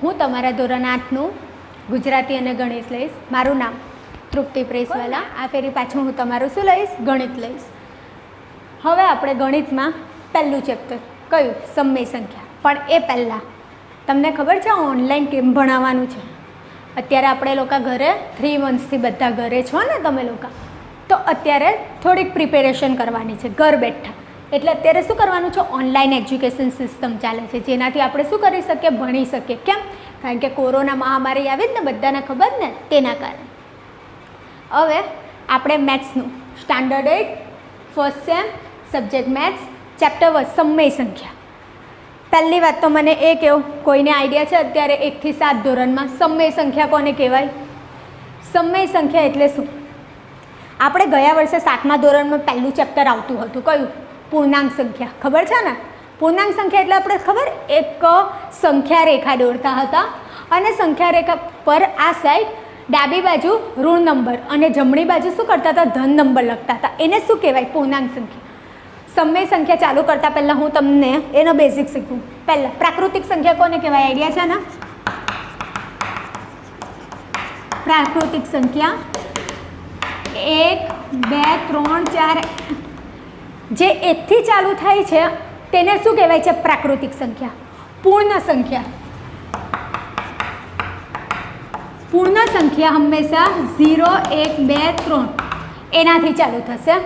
હું તમારા ધોરણ 8નું ગુજરાતી અને ગણિત લઈશ. મારું નામ તૃપ્તિ પ્રેસવાલા. આ ફેરી પાછું હું તમારું શું લઈશ? ગણિત લઈશ. હવે આપણે ગણિતમાં પહેલું ચેપ્ટર કયું? સમય સંખ્યા. પણ એ પહેલાં તમને ખબર છે ઓનલાઈન કેમ ભણાવવાનું છે? અત્યારે આપણે લોકો ઘરે 3 મંથ્સથી બધા ઘરે છો ને તમે લોકો, તો અત્યારે થોડીક પ્રિપેરેશન કરવાની છે ઘર બેઠા. એટલે અત્યારે શું કરવાનું છે? ઓનલાઈન એજ્યુકેશન સિસ્ટમ ચાલે છે, જેનાથી આપણે શું કરી શકીએ? ભણી શકીએ. કેમ? કારણ કે કોરોના મહામારી આવી જ ને, બધાને ખબર ને, તેના કારણે. હવે આપણે મેથ્સનું standard 8 first sem subject maths chapter 1 સમય સંખ્યા. પહેલી વાત તો મને એ કહો, કોઈને આઈડિયા છે અત્યારે 1 થી 7 ધોરણમાં સમય સંખ્યા કોને કહેવાય? સમય સંખ્યા એટલે શું? આપણે ગયા વર્ષે 7મા ધોરણમાં પહેલું ચેપ્ટર આવતું હતું, કયું? પૂર્ણાંક સંખ્યા. ખબર છે ને? પૂર્ણાંક સંખ્યા એટલે આપણે ખબર એક સંખ્યા રેખા દોરતા હતા અને સંખ્યા રેખા પર આ સાઈડ ડાબી બાજુ ઋણ નંબર અને જમણી બાજુ શું કરતા હતા? ધન નંબર લખતા હતા. એને શું કહેવાય? પૂર્ણાંક સંખ્યા. સમય સંખ્યા ચાલુ કરતાં પહેલાં હું તમને એનો બેઝિક શીખવું. પહેલાં પ્રાકૃતિક સંખ્યા કોને કહેવાય? આઈડિયા છે ને? પ્રાકૃતિક સંખ્યા 1 2 3 4 જે 1 થી ચાલુ થાય છે તેને શું કહેવાય છે? પ્રાકૃતિક સંખ્યા. પૂર્ણ સંખ્યા. પૂર્ણ સંખ્યા હંમેશા 0 1 2 3 એનાથી ચાલુ થશે.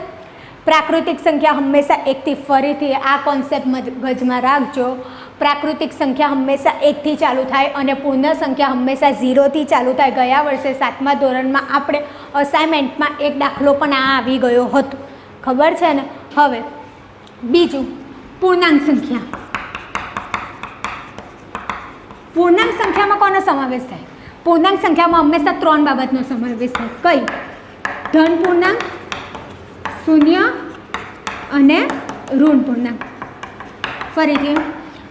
પ્રાકૃતિક સંખ્યા હંમેશા 1 થી, ફરીથી આ કોન્સેપ્ટ મગજમાં રાખજો. પ્રાકૃતિક સંખ્યા હંમેશા 1 થી ચાલુ થાય અને પૂર્ણ સંખ્યા હંમેશા 0 થી ચાલુ થાય. ગયા વર્ષે 7મા ધોરણમાં આપણે અસાઇનમેન્ટમાં એક દાખલો પણ આ આવી ગયો હતો, ખબર છે ને? હવે બીજું પૂર્ણાંક સંખ્યા. પૂર્ણાંક સંખ્યામાં કોનો સમાવેશ થાય? પૂર્ણાંક સંખ્યામાં હંમેશા 3 બાબતનો સમાવેશ થાય. કઈ? ધન પૂર્ણાંક, શૂન્ય અને ઋણ પૂર્ણાંક. ફરીથી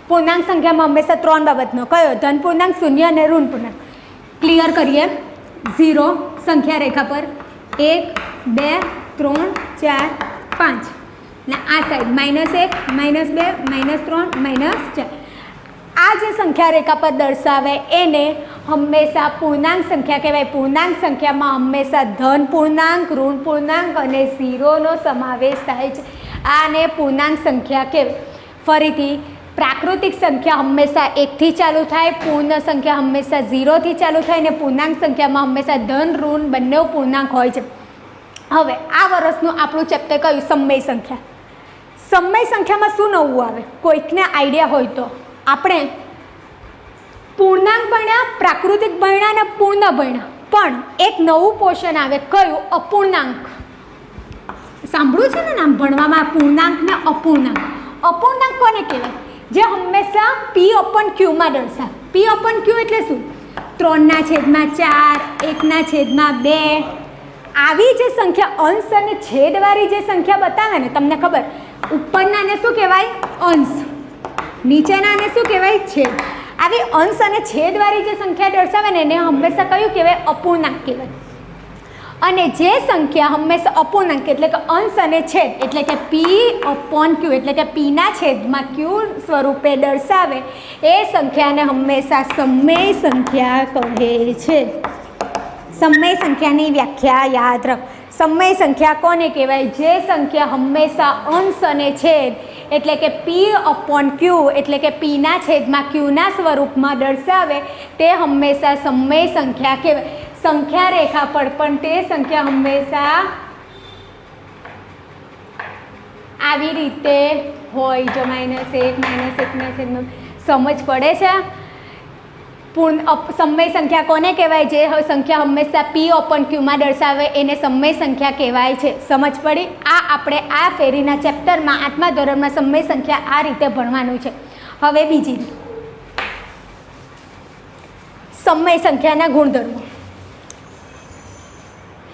પૂર્ણાંક સંખ્યામાં હંમેશા 3 બાબતનો. કયો? ધન પૂર્ણાંક, શૂન્ય અને ઋણ પૂર્ણાંક. ક્લિયર કરીએ. 0 સંખ્યા રેખા પર 1 2 3 4 5 ને આ સાઈડ -1 -2 -3 -4. આ જે સંખ્યા રેખા પર દર્શાવે એને હંમેશા પૂર્ણાંક સંખ્યા કહેવાય. પૂર્ણાંક સંખ્યામાં હંમેશા ધન પૂર્ણાંક, ઋણ પૂર્ણાંક અને 0નો સમાવેશ થાય છે. આને પૂર્ણાંક સંખ્યા કહેવાય. ફરીથી પ્રાકૃતિક સંખ્યા હંમેશા 1 થી ચાલુ થાય, પૂર્ણ સંખ્યા હંમેશા 0 થી ચાલુ થાય અને પૂર્ણાંક સંખ્યામાં હંમેશા ધન ઋણ બંને પૂર્ણાંક હોય છે. હવે આ વર્ષનું આપણું ચેપ્ટર કયું? સમય સંખ્યા. સમય સંખ્યામાં શું નવું આવે? કોઈકને આઈડિયા હોય તો? આપણે પૂર્ણાંક ભણ્યા, પ્રાકૃતિક ભણ્યા અને પૂર્ણ ભણ્યા, પણ એક નવું પોર્શન આવે. કયું? અપૂર્ણાંક. સાંભળ્યું છે ને નામ ભણવામાં? પૂર્ણાંક ને અપૂર્ણાંક. અપૂર્ણાંક કોને કહેવાય? જે હંમેશા P/Q માં દર્શાવે. P/Q એટલે શું? 3/4, 1/2. આવી જે સંખ્યા અંશ અને છેદવાળી જે સંખ્યા બતાવે ને, તમને ખબર, ઉપરનાને શું કહેવાય? અંશ, નીચેનાને શું કહેવાય? છેદ. આવી અંશ અને છેદવાળી જે સંખ્યા દર્શાવે ને એને હંમેશા કયું કહેવાય? અપૂર્ણાંક કહેવાય. અને જે સંખ્યા હંમેશા અપૂર્ણાંક એટલે કે અંશ અને છેદ એટલે કે P/Q એટલે કે Pના છેદમાં Q સ્વરૂપે દર્શાવે એ સંખ્યાને હંમેશા સમય સંખ્યા કહે છે. સમય સંખ્યાની વ્યાખ્યા યાદ રાખ. સમય સંખ્યા કોને કહેવાય? જે સંખ્યા હંમેશા અંશ અને છેદ એટલે કે P/Q એટલે કે Pના છેદમાં Qના સ્વરૂપમાં દર્શાવે તે હંમેશા સમય સંખ્યા કહેવાય. સંખ્યા રેખા પર પણ તે સંખ્યા હંમેશા આવી રીતે હોય. જો -1 સમજ પડે છે? સમય સંખ્યા કોને કહેવાય? જે સંખ્યા હંમેશા P/Q માં દર્શાવે એને સમય સંખ્યા કહેવાય છે. સમજ પડી? આ આપણે આ ફેરીના ચેપ્ટરમાં 8મા ધોરણમાં સમય સંખ્યા આ રીતે ભણવાનું છે. હવે બીજી સમય સંખ્યાના ગુણધર્મો.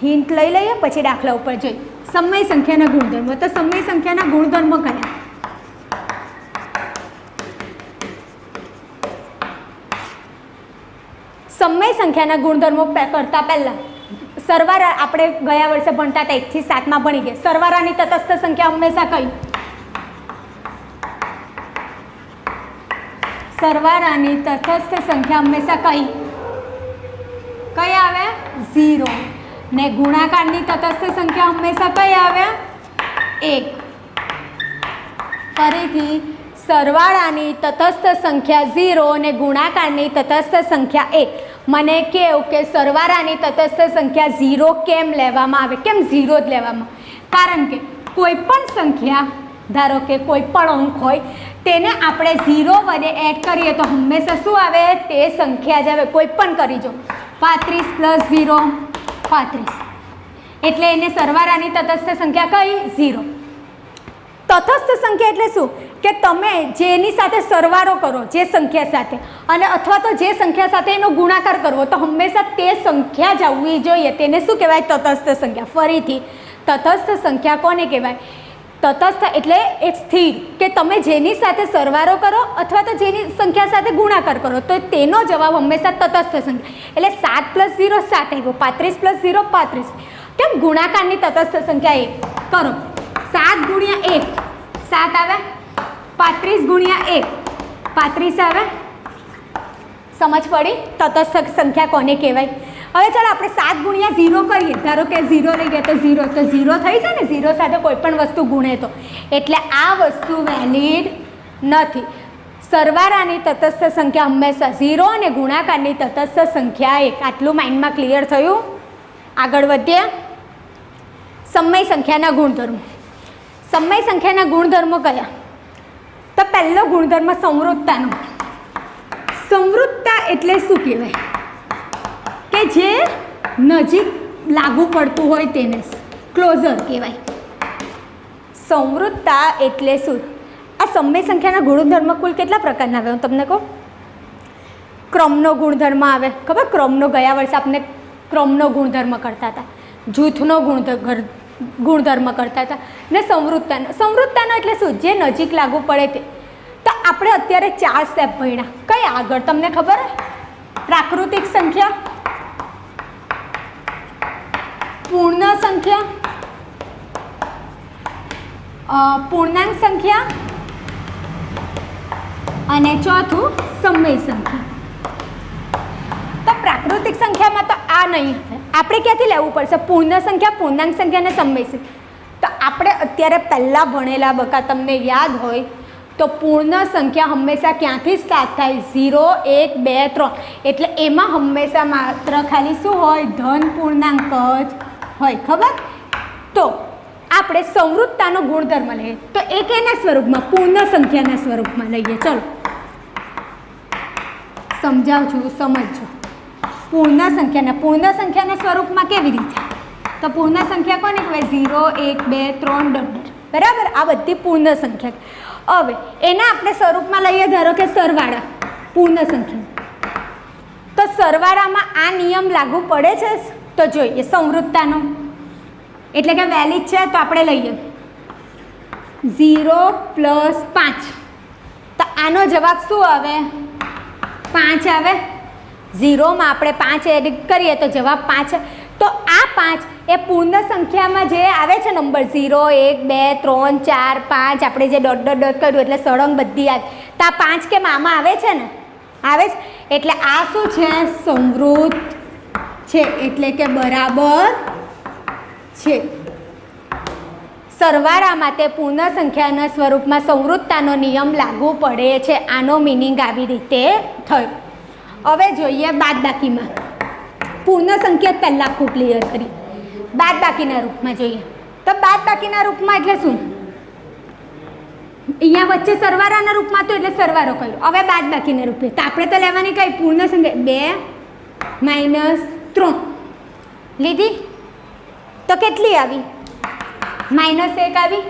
હિન્ટ લઈ લઈએ પછી દાખલા ઉપર જોઈએ. સમય સંખ્યાના ગુણધર્મો. તો સમય સંખ્યાના ગુણધર્મો કયા? સમય સંખ્યાના ગુણધર્મો કરતાં પહેલાં સરવાળા આપણે ગયા વર્ષે ભણતા હતા 1 થી 7માં ભણી ગયા. સરવાળાની તટસ્થ સંખ્યા હંમેશા કઈ? સરવાળાની તટસ્થ સંખ્યા હંમેશા કઈ આવે 0 ને ગુણાકારની તટસ્થ સંખ્યા હંમેશા કઈ આવે 1. ફરીથી સરવાળાની તટસ્થ સંખ્યા 0 અને ગુણાકારની તટસ્થ સંખ્યા 1. મને કહો કે સરવાળાની તટસ્થ સંખ્યા 0 કેમ લેવામાં આવે, કેમ 0 જ લેવામાં? કારણ કે કોઈ પણ સંખ્યા, ધારો કે કોઈ પણ અંક હોય તેને આપણે 0 વડે એડ કરીએ તો હંમેશા શું આવે? તે સંખ્યા જ આવે. કોઈ પણ કરી જો 35 + 0 35, એટલે એને સરવાળાની તટસ્થ સંખ્યા કઈ 0. તટસ્થ સંખ્યા એટલે શું કે તમે જેની સાથે સરવાળો કરો, જે સંખ્યા સાથે, અને અથવા તો જે સંખ્યા સાથે એનો ગુણાકાર કરવો, તો હંમેશા તે સંખ્યા જ આવવી જોઈએ. તેને શું કહેવાય? તટસ્થ સંખ્યા. ફરીથી તટસ્થ સંખ્યા કોને કહેવાય? તટસ્થ એટલે એક સ્થિર, કે તમે જેની સાથે સરવાળો કરો અથવા તો જેની સંખ્યા સાથે ગુણાકાર કરો તો તેનો જવાબ હંમેશા તટસ્થ સંખ્યા. એટલે 7 + 0 7 આવ્યો, 35 + 0 35. કેમ? ગુણાકારની તટસ્થ સંખ્યા 1 કરો. 7 × 1 7 આવે, 35 × 1 35 આવે. સમજ પડી? તટસ્થ સંખ્યા કોને કહેવાય? હવે ચાલો આપણે 7 × 0 કરીએ. ધારો કે 0 લઈ ગયા તો 0 તો 0 થઈ જાય ને, 0 સાથે કોઈ પણ વસ્તુ ગુણે તો, એટલે આ વસ્તુ વેલિડ નથી. સરવાળાની તટસ્થ સંખ્યા હંમેશા 0 અને ગુણાકારની તટસ્થ સંખ્યા 1. આટલું માઇન્ડમાં ક્લિયર થયું? આગળ વધીએ. સમય સંખ્યાના ગુણધર્મો. સમય સંખ્યાના ગુણધર્મો કયા? તો પહેલો ગુણધર્મ સંવૃત્તાનો. સંવૃત્તા એટલે શું કહેવાય? કે જે નજીક લાગુ પડતું હોય તેને ક્લોઝર કહેવાય. સંવૃત્તા એટલે શું? આ સમય સંખ્યાના ગુણધર્મ કુલ કેટલા પ્રકારના આવે હું તમને કહું? ક્રમનો ગુણધર્મ આવે. ખબર? ક્રમનો ગયા વર્ષે આપણે ક્રમનો ગુણધર્મ કરતા હતા, જૂથનો ગુણધર્મ કરતા હતા, ને સંવૃત્તાનો એટલે શું? જે નજીક લાગુ પડે તે. તો આપણે અત્યારે 4 સ્ટેપ ભણ્યા. કઈ આગળ તમને ખબર? પ્રાકૃતિક સંખ્યા, પૂર્ણ સંખ્યા, પૂર્ણાંક સંખ્યા, અને ચોથું સમય સંખ્યા. તો પ્રાકૃતિક સંખ્યામાં તો આ નહીં થાય. આપણે ક્યાંથી લેવું પડશે? પૂર્ણ સંખ્યા, પૂર્ણાંક સંખ્યા અને સમય સંખ્યા. તો આપણે અત્યારે પહેલાં ભણેલા બકા તમને યાદ હોય તો પૂર્ણ સંખ્યા હંમેશા ક્યાંથી સ્ટાર્ટ થાય? 0 1 2 3. એટલે એમાં હંમેશા માત્ર ખાલી શું હોય? ધન પૂર્ણાંક જ હોય. ખબર? તો આપણે સંવૃત્તાનો ગુણધર્મ લઈએ તો એ કેના સ્વરૂપમાં? પૂર્ણ સંખ્યાના સ્વરૂપમાં લઈએ. ચલો સમજાવું છું, સમજજો. પૂર્ણ સંખ્યાના સ્વરૂપમાં કેવી રીતે? તો પૂર્ણ સંખ્યા કોને કહેવાય? 0 1 2 3 બરાબર. આ બધી પૂર્ણ સંખ્યા. હવે એના આપણે સ્વરૂપમાં લઈએ, ધારો કે સરવાળા. પૂર્ણ સંખ્યા. તો સરવાળામાં આ નિયમ લાગુ પડે છે? તો જોઈએ સંવૃત્તાનો, એટલે કે વેલિડ છે તો આપણે લઈએ 0 + 5. તો આનો જવાબ શું આવે? 5 આવે. 0માં આપણે 5 એડ કરીએ તો જવાબ 5. તો આ 5 એ પૂર્ણ સંખ્યામાં જે આવે છે નંબર 0 1 2 3 4 5, આપણે જે ડોટ ડોટ ડોટ કર્યું એટલે સળંગ બધી આવે. તો આ 5 કેમ આમાં આવે છે ને? આવે છે. એટલે આ શું છે? સંવૃત્ત છે, એટલે કે બરાબર છે. સરવાળામાં તે પૂર્ણ સંખ્યાના સ્વરૂપમાં સંવૃત્તાનો નિયમ લાગુ પડે છે. આનો મિનિંગ આવી રીતે થયો. હવે જોઈએ બાદબાકીમાં. પૂર્ણ સંખ્યા પહેલાં આખું ક્લિયર કરી. બાદબાકીના રૂપમાં જોઈએ તો બાદબાકીના રૂપમાં એટલે શું? અહીંયા વચ્ચે સરવાળાના રૂપમાં તો એટલે સરવાળો કર્યો. હવે બાદબાકીના રૂપે તો આપણે તો લેવાની કઈ? પૂર્ણ સંખ્યા 2 - 3 લીધી તો કેટલી આવી? -1 આવી.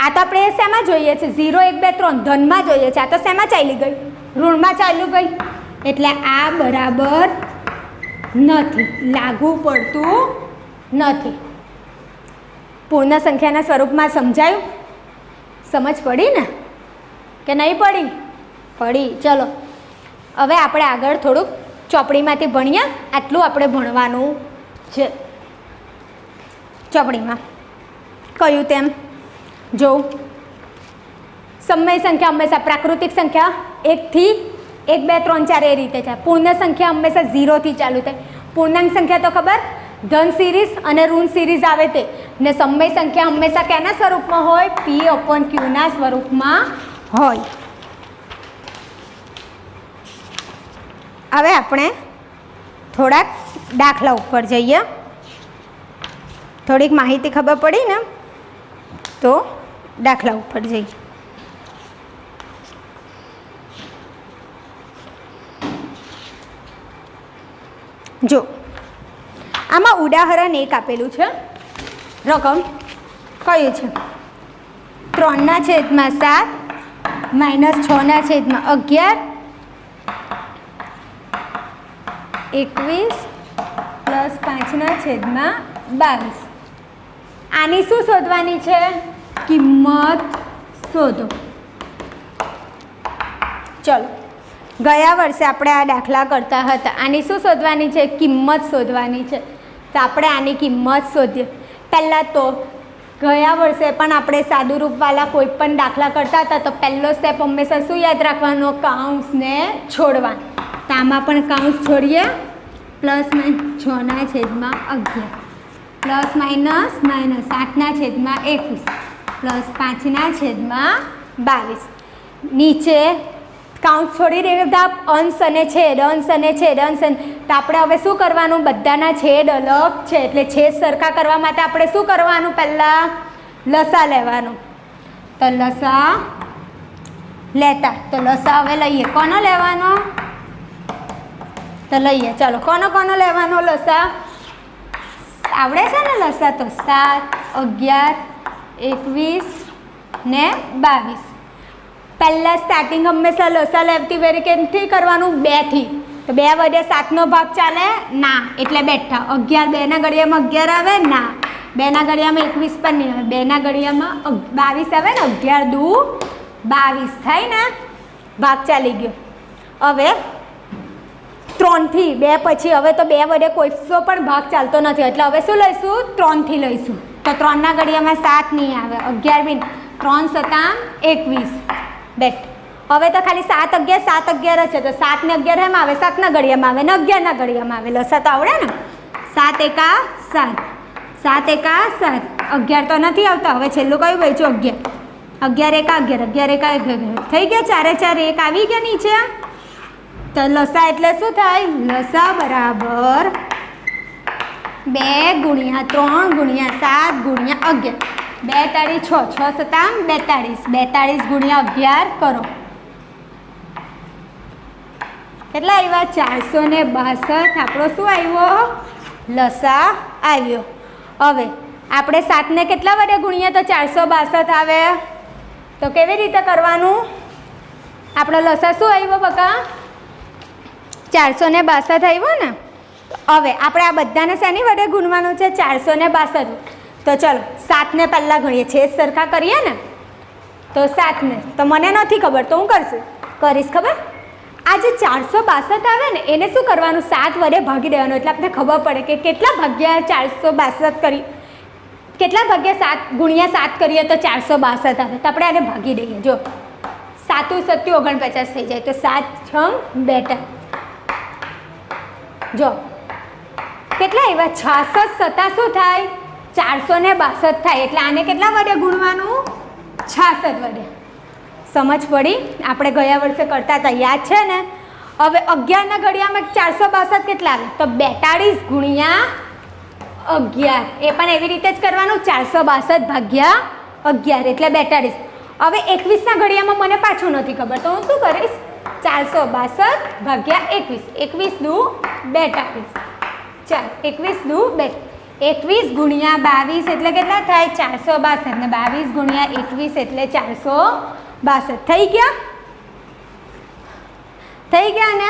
આ તો આપણે શેમાં જોઈએ છે? 0 1 2 3 ધનમાં જોઈએ છે. આ તો શેમાં ચાલી ગઈ? ઋણમાં ચાલ્યું ગઈ. એટલે આ બરાબર નથી, લાગુ પડતું નથી. પૂર્ણ સંખ્યાના સ્વરૂપમાં સમજાયું? સમજ પડી ને કે નહીં પડી? પડી. ચલો હવે આપણે આગળ થોડુંક ચોપડીમાંથી ભણીએ. આટલું આપણે ભણવાનું છે. ચોપડીમાં કહ્યું તેમ જો સમય સંખ્યા હંમેશા પ્રાકૃતિક સંખ્યા એકથી 1 2 3 4 એ રીતે છે. પૂર્ણ સંખ્યા હંમેશા 0થી ચાલુ થાય. પૂર્ણાંક સંખ્યા તો ખબર, ધન સિરીઝ અને ઋણ સિરીઝ આવે તે. ને સમય સંખ્યા હંમેશા કેના સ્વરૂપમાં હોય? P/Q ના સ્વરૂપમાં હોય. હવે આપણે થોડાક દાખલા ઉપર જઈએ. થોડીક માહિતી ખબર પડી ને તો દાખલા ઉપર જઈએ. જો આમાં ઉદાહરણ 1 આપેલું છે. રકમ કયું છે? 3/7 -6/11 21 + 5/22. આની શું શોધવાની છે? કિંમત શોધો. ચલો, ગયા વર્ષે આપણે આ દાખલા કરતા હતા. આની શું શોધવાની છે? કિંમત શોધવાની છે. તો આપણે આની કિંમત શોધીએ. પહેલાં તો ગયા વર્ષે પણ આપણે સાદુરૂપવાળા કોઈ પણ દાખલા કરતા હતા તો પહેલો સ્ટેપ હંમેશા શું યાદ રાખવાનો? કાઉન્સને છોડવાનું. તો આમાં પણ કાઉન્સ છોડીએ. +6/11 +-8/21 +5/22. નીચે કાઉન્સ છોડી દેતા અંશ અને છેદ, અંશ અને છેદ, અંશ. તો આપણે હવે શું કરવાનું? બધાના છેદ અલગ છે એટલે છેદ સરખા કરવા માટે આપણે શું કરવાનું? પહેલાં લસા લેવાનું. તો લસા લેતા. તો લસા હવે લઈએ. કોનો લેવાનો? તો લઈએ. ચાલો, કોનો લેવાનો લસા? આવડે છે ને લસા? તો 7, 11, 21 ને 22. પહેલાં સ્ટાર્ટિંગ હંમેશા લસા લેતી વેરી કેમથી કરવાનું? 2થી. તો 2 વડે 7નો ભાગ ચાલે? ના. એટલે બેઠા. 11 2ના ઘડિયામાં 11 આવે? ના. 2ના ઘડિયામાં 21 પણ નહીં આવે. 2ના ઘડિયામાં 22 આવે ને. 11 દુ 22 થાય ને. ભાગ ચાલી ગયો. હવે 3થી 2 પછી હવે તો 2 વડે કોઈ પણ ભાગ ચાલતો નથી એટલે હવે શું લઈશું? 3થી લઈશું. તો 3ના ઘડિયામાં 7 નહીં આવે. 11 બી 3 × 21 બેટ. હવે તો ખાલી 7 11 7 11 છે. તો 7 ને 11 એમ આવે? 7ના ઘડિયામાં આવે ને 11ના ઘડિયામાં આવે. લસા તો આવડે ને? 7 એકા 7, 7 એકા 7. 11 તો નથી આવતા. હવે છેલ્લું કયું બચ્યું? 11 એકા 11, 11 એકા 11 થઈ ગયા. 4 4 1 આવી ગયા નીચે. તો લસા એટલે શું થાય? લસા બરાબર 2 × 3 × 7 × 11. 2 તાળી 6, 6 × 7 42, 42 × 11 કરો. કેટલા આવ્યા? 462. આપણો શું આવ્યો? લસા આવ્યો. હવે આપણે 7ને કેટલા વડે ગુણીએ તો 462 આવે? તો કેવી રીતે કરવાનું? આપણો લસા શું આવ્યો બકા? 462 આવ્યો ને. હવે આપણે આ બધાને શેની વડે ગુણવાનું છે? 462. તો ચલો 7ને પહેલાં ગણીએ. છેદ સરખા કરીએ ને. તો 7ને તો મને નથી ખબર તો હું કરીશ ખબર. આ જે 462 આવે ને એને શું કરવાનું? 7 વડે ભાગી દેવાનું. એટલે આપણે ખબર પડે કે કેટલા ભાગ્યા 462 કરી, કેટલા ભાગ્યા 7 × 7 કરીએ તો 462 આવે. તો આપણે આને ભાગી દઈએ. જો 7 × 7 = 49 થઈ જાય. તો 7 × 6 = 42. જો કેટલા આવ્યા? 66 શું થાય? 462 થાય. એટલે આને કેટલા વડે ગુણવાનું? 66 વડે. સમજ પડી? આપણે ગયા વર્ષે કરતા હતા, યાદ છે ને? હવે 11ના ઘડિયામાં 462 કેટલા આવે? તો 42 × 11. એ પણ એવી રીતે જ કરવાનું. 462 ભાગ્યા 11 એટલે 42. હવે 21ના ઘડિયામાં મને પાછું નથી ખબર તો હું શું કરીશ? 462 ભાગ્યા 21. 21 દુ 42. ચાલ 21 દુ 22. 21 × 22 એટલે કેટલા થાય? 462. ને 22 × 21 એટલે 462. થઈ ગયા ને?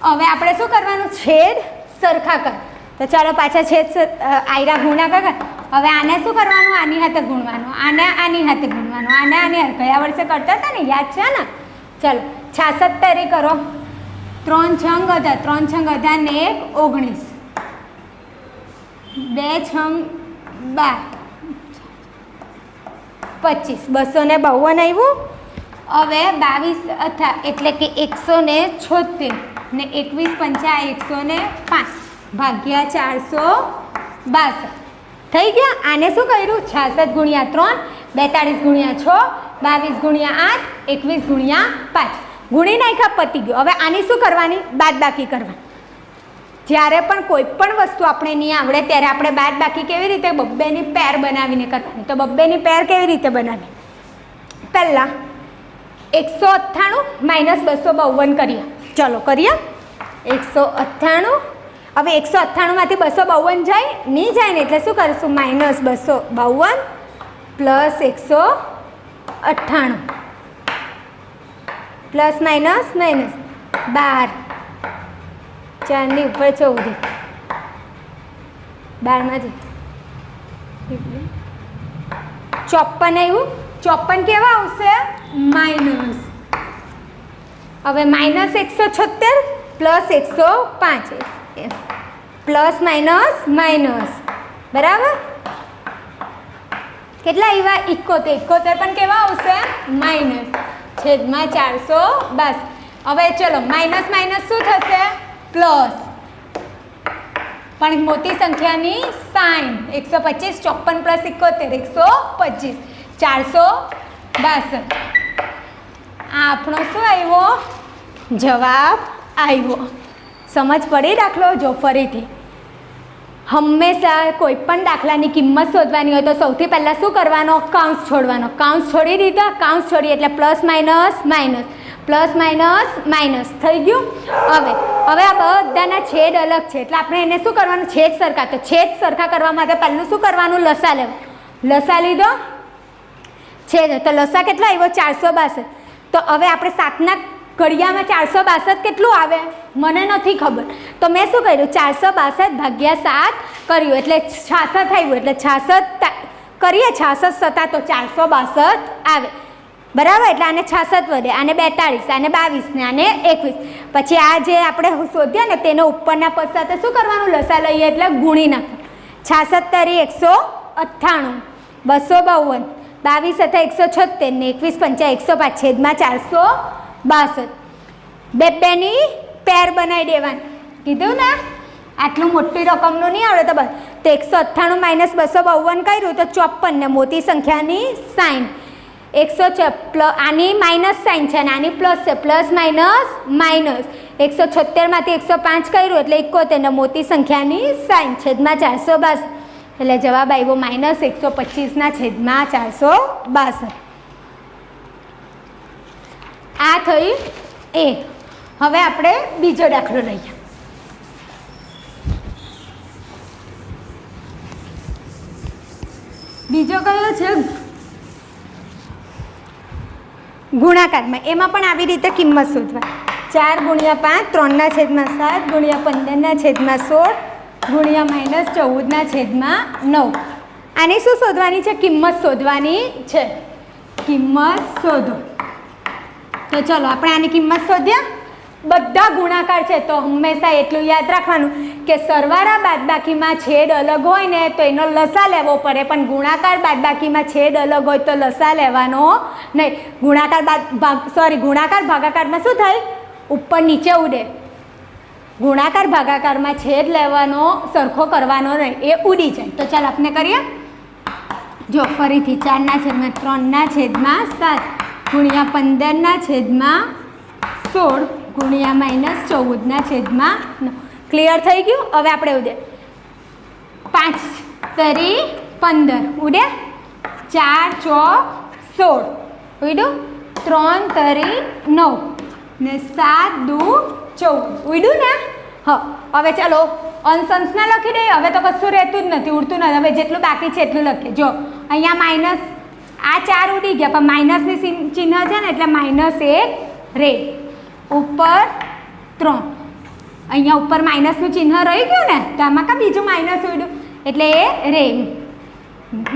હવે આપણે શું કરવાનું? છેદ સરખા કર. તો ચાલો પાછા છેદ આયરા ગુણાકાર કર. હવે આને શું કરવાનું? આની હાથે ગુણવાનું, આને આની હાથે ગુણવાનું, આને આની હાથે. ગયા વર્ષે કરતા હતા ને, યાદ છે ને? ચાલો 76 કરો. 3 × 18, 3 × 18 ને 19, 2 × 12 25, 252 આવ્યું. હવે 22 અથા એટલે કે 176 ને 21 પંચા 105 ભાગ્યા 462 થઈ ગયા. આને શું કર્યું? 66 ગુણ્યા 3, 42 ગુણ્યા 6, 22 ગુણ્યા 8, 21 ગુણ્યા 5 ગુણી નાખ્યા, પતી ગયું. હવે આની શું કરવાની? બાદબાકી કરવાની. જ્યારે પણ કોઈ પણ વસ્તુ આપણે નહીં આવડે ત્યારે આપણે બાદબાકી કેવી રીતે? બબ્બેની પેર બનાવીને કરવાની. તો બબ્બેની પેર કેવી રીતે બનાવી? પહેલાં 198 માઇનસ 252 કરીએ. ચલો કરીએ. 198. હવે 198માંથી 252 જાય? નહીં જાય ને, એટલે શું કરીશું? Minus 252 plus 198 plus minus minus 12, 4ની ઉપર 14, 12માંથી 54 આવ્યું. 54 કેવા આવશે? માઇનસ. હવે minus 176 plus 105 plus minus minus બરાબર. કેટલા આવ્યા? 71. 71 પણ કેવા આવશે? માઇનસ. છેદમાં 462. હવે ચલો માઇનસ માઇનસ શું થશે? પ્લસ. પણ મોટી સંખ્યાની સાઇન. 125 54 પ્લસ 71 125 462. આ આપણો શું આવ્યો? જવાબ આવ્યો. સમજ પડી દાખલો? જો ફરીથી હંમેશા કોઈ પણ દાખલાની કિંમત શોધવાની હોય તો સૌથી પહેલાં શું કરવાનો? કાઉન્સ છોડવાનો. કાઉન્સ છોડી દીધા. કાઉન્સ છોડી એટલે plus minus minus plus minus minus થઈ ગયું. હવે આ બધાના છેદ અલગ છે એટલે આપણે એને શું કરવાનું? છેદ સરખા. તો છેદ સરખા કરવા માટે પહેલું શું કરવાનું? લસા લેવું. લસા લીધો, છેદ. તો લસા કેટલા આવ્યો? 462. તો હવે આપણે 7ના ઘડિયામાં 462 કેટલું આવે? મને નથી ખબર. તો મેં શું કર્યું? 462 ભાગ્યા 7 કર્યું એટલે 66 આવ્યું. એટલે 66 કરીએ. 66 7 તો 462 આવે બરાબર. એટલે આને 66 વધે, આને 42, આને 22 ને આને 21. પછી આ જે આપણે શોધ્યા ને તેને ઉપરના પદ સાથે શું કરવાનું? લસા લઈએ એટલે ગુણી નાખો. 66 તરી 198, 252, 22 હતા 176 ને 21 પંચા 105 છેદમાં 462. બેની પેર બનાવી દેવાની. કીધું ને આટલું મોટી રકમનું નહીં આવડે તો બસ. તો 198 માઇનસ 252 કર્યું તો 54 ને મોટી સંખ્યાની સાઇન. 106 આની માઇનસ સાઇન છે અને આની પ્લસ છે. પ્લસ માઇનસ માઇનસ 176માંથી 105 કર્યું એટલે 71 ને મોટી સંખ્યાની સાઇન છેદમાં 462. એટલે જવાબ આવ્યો માઇનસ 125ના છેદમાં 462. આ થઈ એ. હવે આપણે બીજો દાખલો લઈએ. બીજો કયો છે? ગુણાકારમાં. એમાં પણ આવી રીતે કિંમત શોધવા. 4 ગુણ્યા 5 3ના છેદમાં 7 ગુણ્યા 15ના છેદમાં 16 ગુણ્યા માઇનસ 14ના છેદમાં 9. આની શું શોધવાની છે? કિંમત શોધવાની છે. કિંમત શોધો. તો ચલો આપણે આની કિંમત શોધ્યા. બધા ગુણાકાર છે તો હંમેશા એટલું યાદ રાખવાનું કે સરવાળા બાદબાકીમાં છેદ અલગ હોય ને તો એનો લસા લેવો પડે, પણ ગુણાકાર બાદબાકીમાં છેદ અલગ હોય તો લસા લેવાનો નહીં. ગુણાકાર ગુણાકાર ભાગાકારમાં શું થાય? ઉપર નીચે ઉડે. ગુણાકાર ભાગાકારમાં છેદ લેવાનો સરખો કરવાનો નહીં, એ ઉડી જાય. તો ચાલ આપણે કરીએ. જો ફરીથી 4ના છેદમાં 3ના છેદમાં 7 ગુણ્યા 15ના છેદમાં 16 ગુણ્યા માઇનસ 14ના છેદમાં 9. ક્લિયર થઈ ગયું? હવે આપણે ઉડે 5 તરી 15 ઉડે, 4 ચોક 16 ઉડ્યું, 3 તરી 9 ને 7 દુ 14 ઉડ્યું ને. હા હવે ચાલો અંશ અંશના લખી દઈએ. હવે તો કશું રહેતું જ નથી, ઉડતું નથી. હવે જેટલું બાકી છે એટલું લખીએ. જો અહીંયા માઇનસ આ 4 ઉડી ગયા પણ માઇનસની ચિહ્ન છે ને એટલે -1 રે. ઉપર 3 અહીંયા ઉપર માઇનસનું ચિહ્ન રહી ગયું ને તો આમાં કા બીજું માઇનસ ઉડ્યું એટલે એ રે.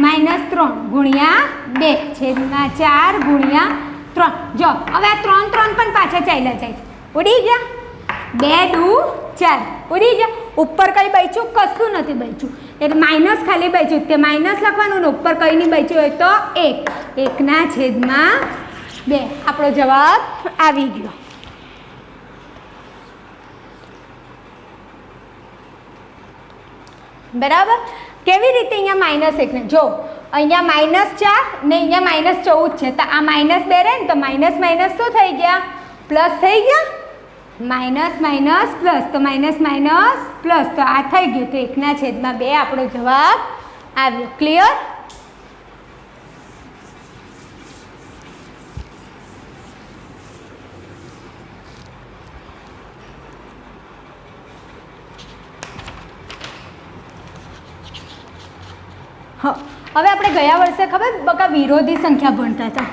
-3 ગુણ્યા 2 છેદમાં 4 ગુણ્યા 3. જો હવે આ 3 પણ પાછા ચાલ્યા જાય છે. ઉડી ગયા. 2 દુ 4 ઉડી ગયા. ઉપર કઈ બચ્યું? કશું નથી બચ્યું એટલે માઇનસ ખાલી બચ્યું તે માઇનસ લખવાનું ને ઉપર કઈ નહીં બચ્યું હોય તો 1 1ના છેદમાં 2 આપણો જવાબ આવી ગયો. બરાબર. કેવી રીતે અહીંયા -1 ને જો અહીંયા -4 ને અહીંયા -14 છે તો આ -2 રહે ને તો માઇનસ માઇનસ શું થઈ ગયા પ્લસ થઈ ગયા. માઇનસ માઇનસ પ્લસ તો માઇનસ માઇનસ પ્લસ તો આ થઈ ગયું તો 1/2 આપણો જવાબ આવ્યો. ક્લિયર. હા, હવે આપણે ગયા વર્ષે ખબર બકા વિરોધી સંખ્યા ભણતા હતા.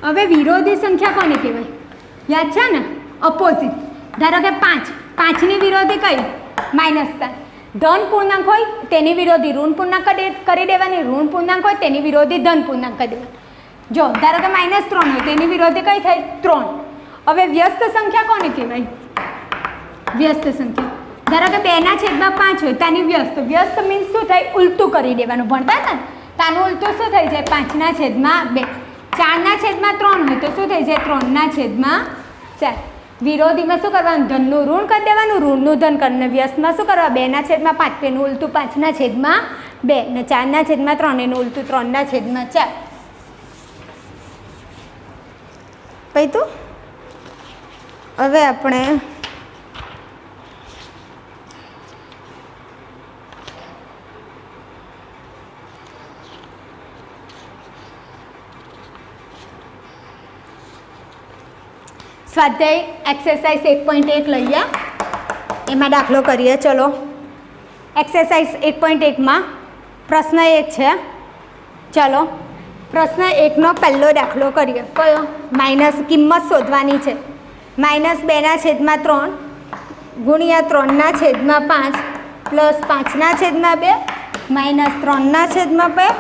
હવે વિરોધી સંખ્યા કોને કહેવાય યાદ છે ને? અપોઝિટ. ધારો કે 5, 5ની વિરોધી કઈ? -3. ધન પૂર્ણાંક હોય તેની વિરોધી ઋણ પૂર્ણાંક કરી દેવાની, ઋણ પૂર્ણાંક હોય તેની વિરોધી ધન પૂર્ણાંક કરી દેવાની. જો ધારો કે -3 હોય તેની વિરોધી કઈ થાય? 3. હવે વ્યસ્ત સંખ્યા કોને કહેવાય? વ્યસ્ત સંખ્યા. ધારો કે 2/5 હોય તાની વ્યસ્ત. વ્યસ્ત મીન્સ શું થાય? ઉલટું કરી દેવાનું. ભણતા હતા ને તાનું ઉલટું શું થઈ જાય? 5/2. 4/3 હોય તો શું થઈ જાય? 3/4. વિરોધીમાં શું કરવાનું? ધનનું ઋણ કરી દેવાનું, ઋણનું ધન કરીને વ્યસ્તમાં શું કરવા? 2/5 એનું ઉલટું 5/2 ને 4/3 એનું ઉલટું 3/4. પછી તું હવે આપણે સ્વાધ્યાય એક્સરસાઇઝ 1.1 લઈએ, એમાં દાખલો કરીએ. ચલો એક્સરસાઇઝ 1.1માં પ્રશ્ન 1 છે. ચલો પ્રશ્ન 1નો પહેલો દાખલો કરીએ. કયો? માઇનસ કિંમત શોધવાની છે. -2/3 ગુણ્યા 3/5 પ્લસ 5/2 -3/2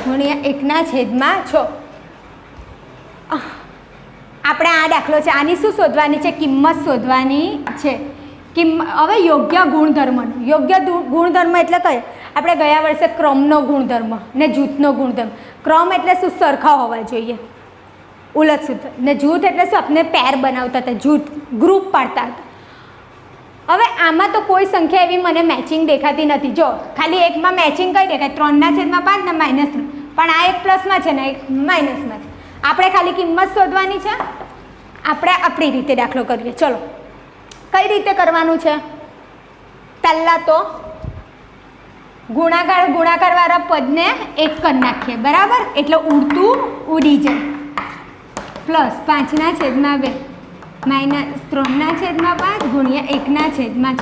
ગુણ્યા 1/6. આપણે આ દાખલો છે, આની શું શોધવાની છે? કિંમત શોધવાની છે. હવે યોગ્ય ગુણધર્મનો. યોગ્ય ગુણધર્મ એટલે કયો? આપણે ગયા વર્ષે ક્રમનો ગુણધર્મ ને જૂથનો ગુણધર્મ. ક્રમ એટલે શું? સરખા હોવા જોઈએ, ઉલટ સૂત્ર. ને જૂથ એટલે શું? આપણે પેર બનાવતા હતા, જૂથ ગ્રુપ પાડતા હતા. હવે આમાં તો કોઈ સંખ્યા એવી મને મેચિંગ દેખાતી નથી. જો ખાલી એકમાં મેચિંગ કઈ દેખાય? 3/5 ને -3. પણ આ એક પ્લસમાં છે ને એક માઇનસમાં છે. આપણે ખાલી કિંમત શોધવાની છે. આપણે આપણી રીતે દાખલો કરીએ. ચલો કઈ રીતે કરવાનું છે? પહેલાં તો ગુણાકારવાળા પદને એક કરી નાખીએ. બરાબર, એટલે ઉડતું ઉડી જાય. પ્લસ 5/2 -3/5 ગુણ્યા 1/6.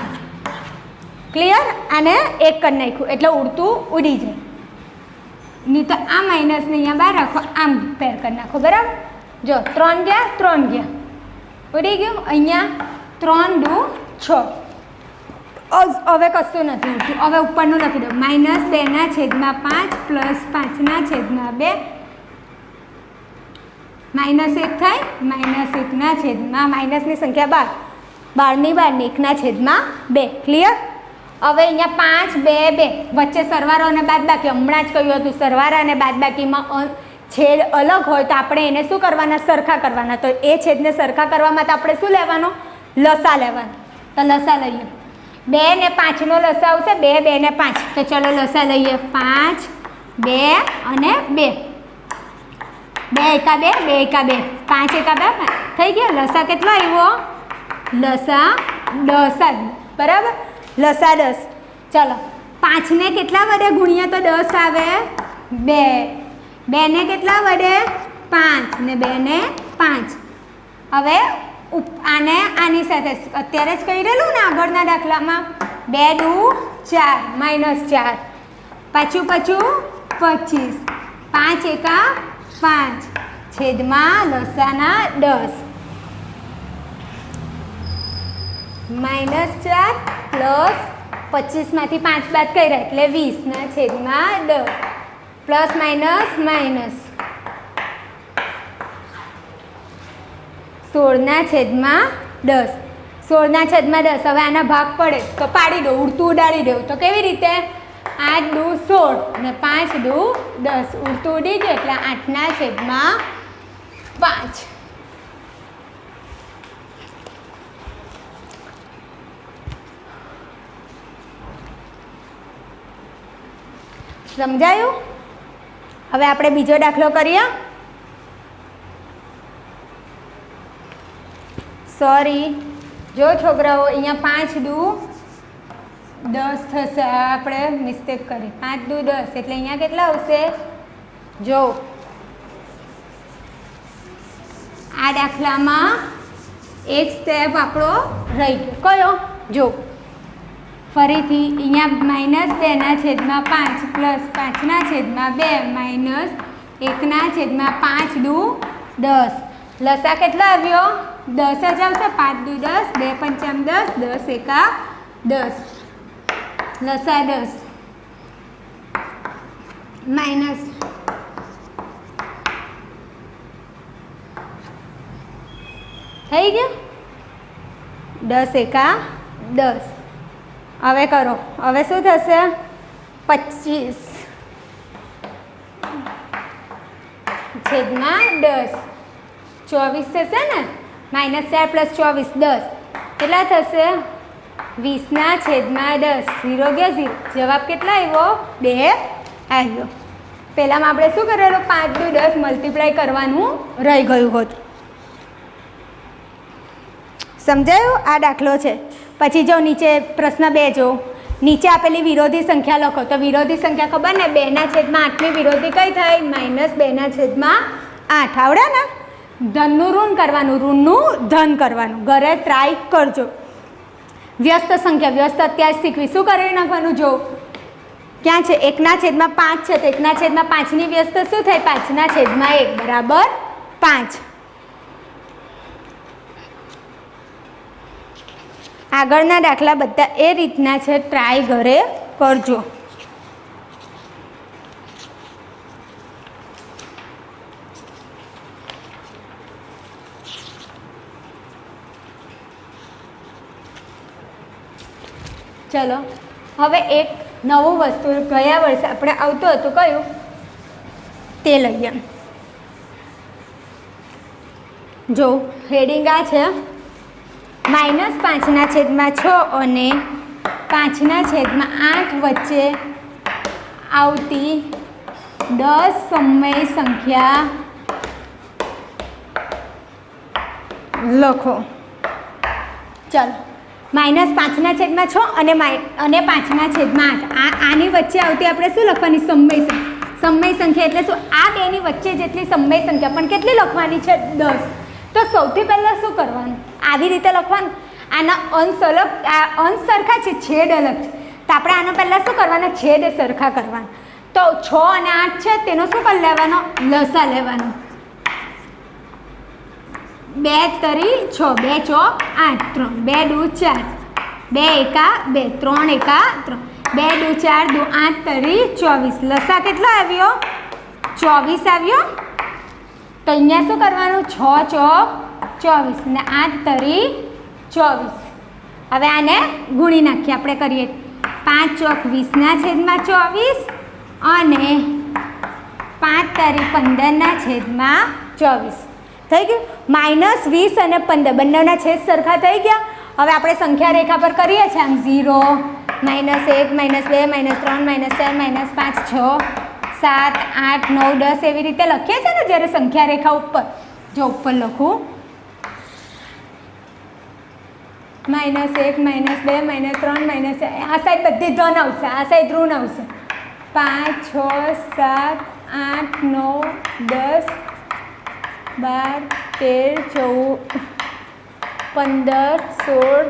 ક્લિયર. આને એક કરી નાખ્યું એટલે ઉડતું ઉડી જાય. નહીં તો આ માઇનસને અહીંયા બહાર રાખો, આમ પેર કરી નાખો. બરાબર. જો 3 ગયા 3 ગયા ઉડી ગયું. અહીંયા 3 દુ 6. હવે કશું નથી ઉડતું. હવે ઉપરનું લખી દો. -2/5 પ્લસ 5/2 -1 થાય. -1/, માઇનસની સંખ્યા 12 12 1/2. ક્લિયર. હવે અહીંયા 5 2 2 વચ્ચે સરવાળો અને બાદબાકી. હમણાં જ કહ્યું હતું સરવાળા અને બાદબાકીમાં છેદ અલગ હોય તો આપણે એને શું કરવાના? સરખા કરવાના. તો એ છેદને સરખા કરવા માટે આપણે શું લેવાનો? લસા લેવાનો. તો લસા લઈએ. 2 ને 5નો લસા આવશે. 2 2 ને 5. તો ચલો લસા લઈએ. 5 2 અને 2. 2 એકા 2 2 એકા 2 5 એકા 2 થઈ ગયા. લસા કેટલો આવ્યો? લસા 10. બરાબર, લસા 10. ચલો 5 ને કેટલા વડે ગુણીએ તો 10 આવે? 2. 2 ને કેટલા વડે? 5 ને 2 ને 5. હવે આને આની સાથે અત્યારે જ કહી રહેલું ને આગળના દાખલામાં. 2 દુ 4 -4. પાછું 25. 5 એકા 5 છેદમાં લસાના 10. -4 પ્લસ 25માંથી 5 બાદ કર્યા એટલે 20/10. Plus minus 16/10. 16/10. હવે આના ભાગ પડે તો પાડી દો, ઉડતું ઉડાડી દો. તો કેવી રીતે? 8 દુ 16 ને 5 દુ 10. ઉડતું ઉડી જાય એટલે 5. સમજાયું? હવે આપણે બીજો દાખલો કરીએ. સોરી, જો છોકરાઓ, અહીંયા 5 દુ 10 થશે. આપણે મિસ્ટેક કરી. 5 દુ 10 એટલે અહીંયા કેટલા આવશે? જો આ દાખલામાં એક સ્ટેપ આપણો રહી ગયો. કયો? જો ફરીથી અહીંયા -2/5 પ્લસ 5/2 -1/5 દુ 10. લસા કેટલો આવ્યો? 10 જ આવશે. 5 દુ 10, 2 પંચામ 10, 10 એકા 10. લસા 10 માઇનસ થઈ ગયું. 10 એકા 10. હવે કરો. હવે શું થશે? 25/10. -24 થશે ને? -4 + 24 10. કેટલા થશે? 20/10. 0 ગયા 0. જવાબ કેટલા આવ્યો? 2 આવ્યો. પહેલાંમાં આપણે શું કરેલું? 5 દુ 10 મલ્ટીપ્લાય કરવાનું રહી ગયું હતું. સમજાયું? આ દાખલો છે. પછી જો નીચે પ્રશ્ન 2 જો નીચે આપેલી વિરોધી સંખ્યા લખો. તો વિરોધી સંખ્યા ખબર ને? 2/8ની વિરોધી કઈ થાય? -2/8. આવડે ને? ધનનું ઋણ કરવાનું, ઋણનું ધન કરવાનું. ઘરે ટ્રાય કરજો. વ્યસ્ત સંખ્યા, વ્યસ્ત અત્યારે શીખવી. શું કરી નાખવાનું? જો ક્યાં છે? 1/5 છે તો 1/5ની વ્યસ્ત શું થાય? 5/1 બરાબર 5. આગળના દાખલા બધા એ રીતના છે. ટ્રાય ઘરે કરજો. ચલો હવે એક નવું વસ્તુ ગયા વર્ષે આપણે આવતું હતું, કયું? તે લઈએ. જો હેડિંગ આ છે, -5/6 અને 5/8 વચ્ચે આવતી 10 સમય સંખ્યા લખો. ચાલો, -5/6 અને 5/8. આની વચ્ચે આવતી આપણે શું લખવાની? સમય સંખ્યા એટલે શું? આ બેની વચ્ચે જેટલી સમય સંખ્યા, પણ કેટલી લખવાની છે? 10. તો સૌથી પહેલાં શું કરવાનું? આવી રીતે લખવાનું. આના અંશ અલગ, આ અંશ સરખા છે, છેદ અલગ છે. તો આપણે આનો પહેલાં શું કરવાના? છેદ સરખા કરવાના. તો 6 અને 8 છે તેનો શું કરી લેવાનો? લસા લેવાનો. 2 તરી 6, 2 ચોક 8, 3, 2 દુ 4, 2 એકા 2, 3 એકા 3, 2 દુ 4 દુ 8 તરી 24. લસા કેટલો આવ્યો? 24 આવ્યો. તો અહીંયા શું કરવાનું? 6 ચોક 24 ને 8 તરી 24. હવે આને ગુણી નાખીએ. આપણે કરીએ 5 ચોક 20/24 અને 5 તરી 15/24. થઈ ગયું? -20 અને 15 બંનેના છેદ સરખા થઈ ગયા. હવે આપણે સંખ્યા રેખા પર કરીએ છીએ આમ 0, -1, -2, -3, -4, -5, 6, 7, 8, 9, 10 એવી રીતે લખીએ છીએ ને જ્યારે સંખ્યા રેખા ઉપર. જો ઉપર લખું -1, -2, -3, આ સાઈડ બધી ધન આવશે, આ સાઈડ ઋણ આવશે. 5, 6, 7, 8, 9, 10, 12, 13, 14, 15, 16,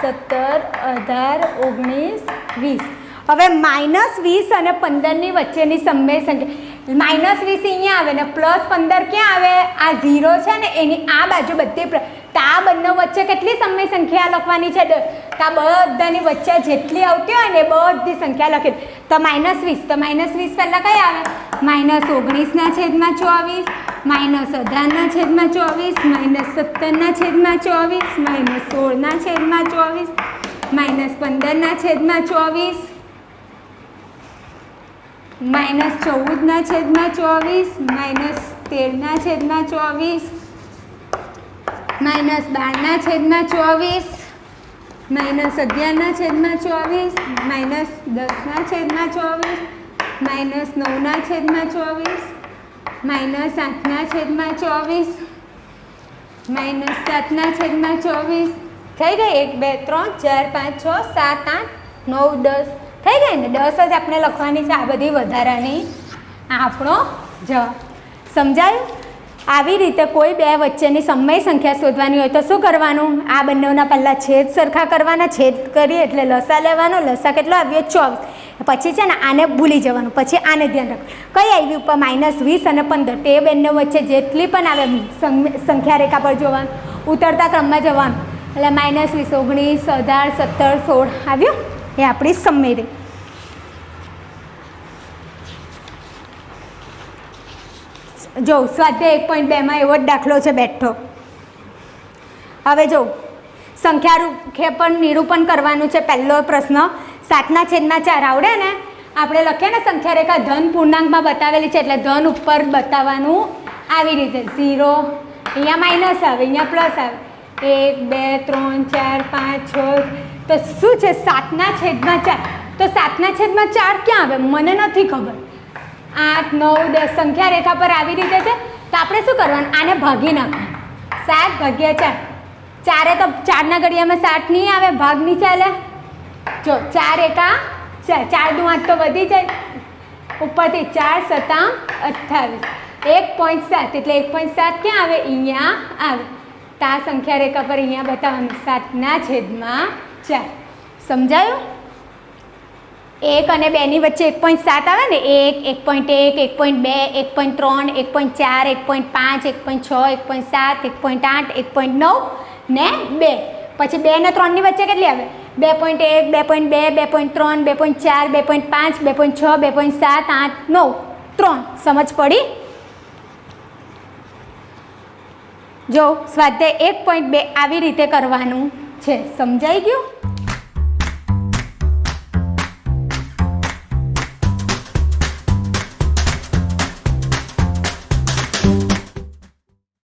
17, 18, 20. હવે -20 અને 15ની વચ્ચેની સમય સંખ્યા. -20 અહીંયા આવે ને +15 ક્યાં આવે? આ 0 છે ને એની આ બાજુ બધી. તો આ બંને વચ્ચે કેટલી સમય સંખ્યા લખવાની છે? તો આ બધાની વચ્ચે જેટલી આવતી હોય ને એ બધી સંખ્યા લખી. તો -20, તો -20 પહેલાં કઈ આવે? -19/24, -18/24, -17/24, -16/24, -15/24, -14/24, -13/24 -12/24 -11/24 -10/24 -9/24 -8/24 -7/24 થઈ ગઈ 1 2 3 4 5 6 7 8 9 10 થઈ ગઈ ને 10 જ આપણે લખવાની છે આ બધી વધારાની આપણો જવાબ સમજાયું આવી રીતે કોઈ બે વચ્ચેની સમય સંખ્યા શોધવાની હોય તો શું કરવાનું આ બંનેના પહેલાં છેદ સરખા કરવાના છેદ કરીએ એટલે લસા લેવાનો લસા કેટલો આવ્યો 24 પછી છે ને આને ભૂલી જવાનું પછી આને ધ્યાન રાખવું કઈ આવી ઉપર -20 અને 15 તે બંને વચ્ચે જેટલી પણ આવે સંખ્યા રેખા પર જોવાનું ઉતરતા ક્રમમાં જવાનું એટલે -20 19 18 17 16 આવ્યું એ આપણી સમય રેખા જો સ્વાધ્યાય 1.2 એવો જ દાખલો છે બેઠો હવે જો સંખ્યા પણ નિરૂપણ કરવાનું છે પહેલો પ્રશ્ન 7/4 આવડે ને આપણે લખીએ ને સંખ્યા રેખા ધન પૂર્ણાંકમાં બતાવેલી છે એટલે ધન ઉપર બતાવવાનું આવી રીતે 0 અહીંયા માઇનસ આવે અહીંયા પ્લસ આવે 1 2 3 4 5 6 તો શું છે 7/4 તો 7/4 ક્યાં આવે મને નથી ખબર 8 9 10 સંખ્યા રેખા પર આવી રીતે છે તો આપણે શું કરવાનું આને ભાગી નાખવાનું 7/4 ચારે તો 4ના ઘડિયામાં 7 નહીં આવે ભાગ નહીં ચાલે જો 4 એકા 4 દુ 8 તો વધી જાય ઉપરથી 4 7 28 1.7 એટલે 1.7 ક્યાં આવે અહીંયા આવે તો આ સંખ્યા રેખા પર અહીંયા બતાવવાનું 7/4 સમજાયું 1 અને 2 ની વચ્ચે 1.7 આવે ને 1 1.1 1.2 1.3 1.4 1.5 1.6 1.7 1.8 1.9 ને 2 પછી 2 ને 3 ની વચ્ચે કેટલી આવે 2.1 2.2 2.3 2.4 2.5 2.6 2.7 8 9 3 સમજ પડી જો સ્વાધ્યાય 1.2 આવી રીતે કરવાનું છે સમજાઈ ગયું